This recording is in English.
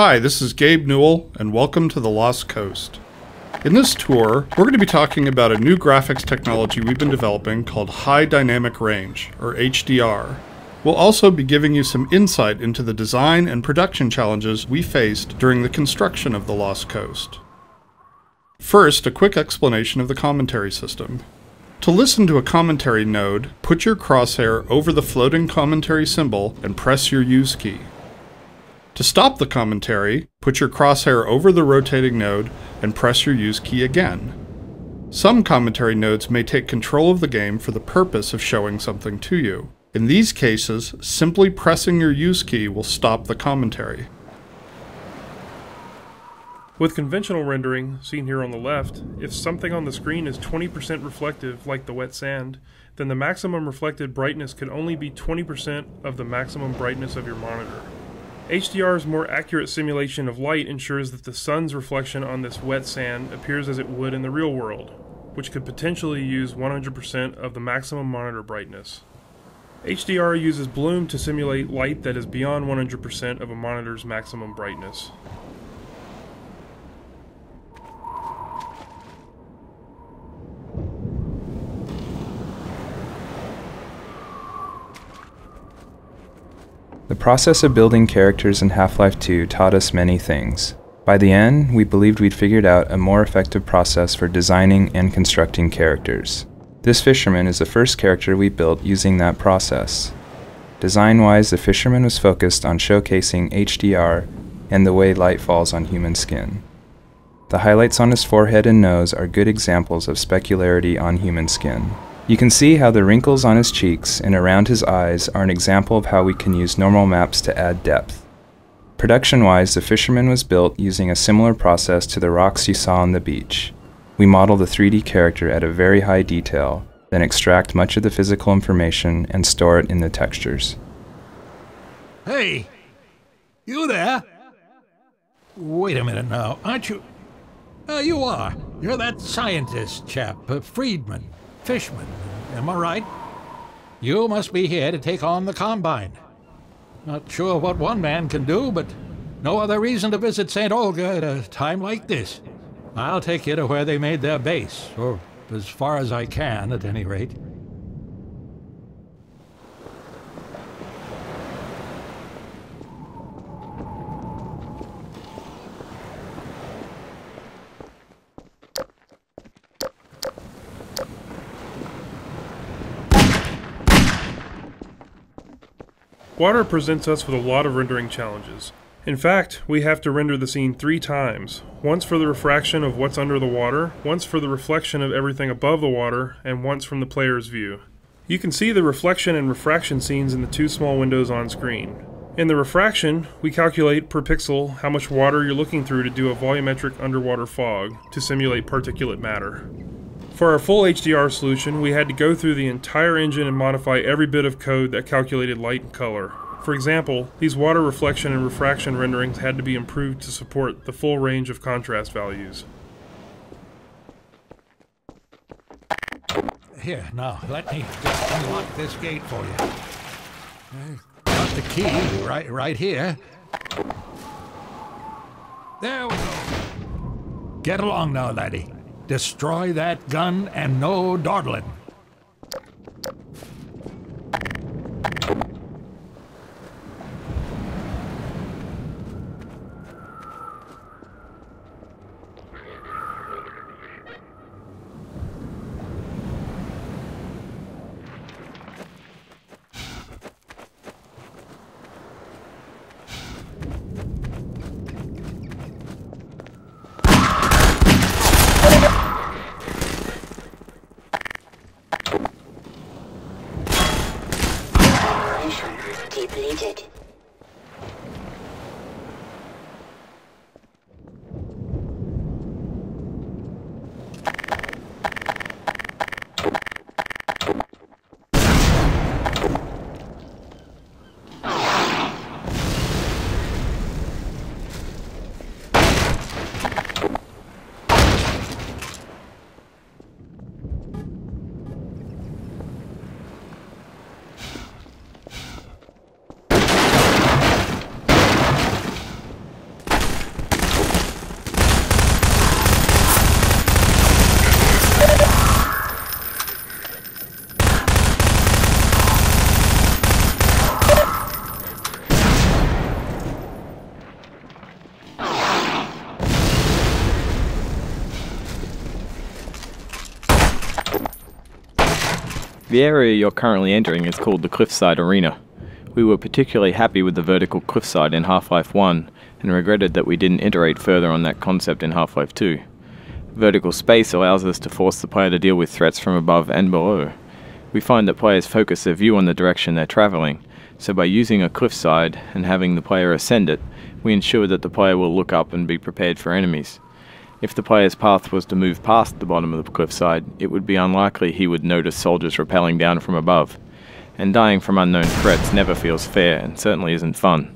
Hi, this is Gabe Newell, and welcome to The Lost Coast. In this tour, we're going to be talking about a new graphics technology we've been developing called High Dynamic Range, or HDR. We'll also be giving you some insight into the design and production challenges we faced during the construction of The Lost Coast. First, a quick explanation of the commentary system. To listen to a commentary node, put your crosshair over the floating commentary symbol and press your Use key. To stop the commentary, put your crosshair over the rotating node and press your Use key again. Some commentary nodes may take control of the game for the purpose of showing something to you. In these cases, simply pressing your Use key will stop the commentary. With conventional rendering, seen here on the left, if something on the screen is 20% reflective, like the wet sand, then the maximum reflected brightness could only be 20% of the maximum brightness of your monitor. HDR's more accurate simulation of light ensures that the sun's reflection on this wet sand appears as it would in the real world, which could potentially use 100% of the maximum monitor brightness. HDR uses bloom to simulate light that is beyond 100% of a monitor's maximum brightness. The process of building characters in Half-Life 2 taught us many things. By the end, we believed we'd figured out a more effective process for designing and constructing characters. This fisherman is the first character we built using that process. Design-wise, the fisherman was focused on showcasing HDR and the way light falls on human skin. The highlights on his forehead and nose are good examples of specularity on human skin. You can see how the wrinkles on his cheeks and around his eyes are an example of how we can use normal maps to add depth. Production-wise, the fisherman was built using a similar process to the rocks you saw on the beach. We model the 3D character at a very high detail, then extract much of the physical information and store it in the textures. Hey! You there? Wait a minute now, aren't you? You are. You're that scientist chap, Friedman. Fishman, am I right? You must be here to take on the Combine. Not sure what one man can do, but no other reason to visit St. Olga at a time like this. I'll take you to where they made their base, or as far as I can, at any rate. Water presents us with a lot of rendering challenges. In fact, we have to render the scene 3 times. Once for the refraction of what's under the water, once for the reflection of everything above the water, and once from the player's view. You can see the reflection and refraction scenes in the 2 small windows on screen. In the refraction, we calculate per pixel how much water you're looking through to do a volumetric underwater fog to simulate particulate matter. For our full HDR solution, we had to go through the entire engine and modify every bit of code that calculated light and color. For example, these water reflection and refraction renderings had to be improved to support the full range of contrast values. Here, now, let me just unlock this gate for you. I've got the key right here. There we go. Get along now, laddie. Destroy that gun and no dawdling. Depleted. The area you're currently entering is called the Cliffside Arena. We were particularly happy with the vertical cliffside in Half-Life 1, and regretted that we didn't iterate further on that concept in Half-Life 2. Vertical space allows us to force the player to deal with threats from above and below. We find that players focus their view on the direction they're travelling, so by using a cliffside and having the player ascend it, we ensure that the player will look up and be prepared for enemies. If the player's path was to move past the bottom of the cliffside, it would be unlikely he would notice soldiers rappelling down from above. And dying from unknown threats never feels fair and certainly isn't fun.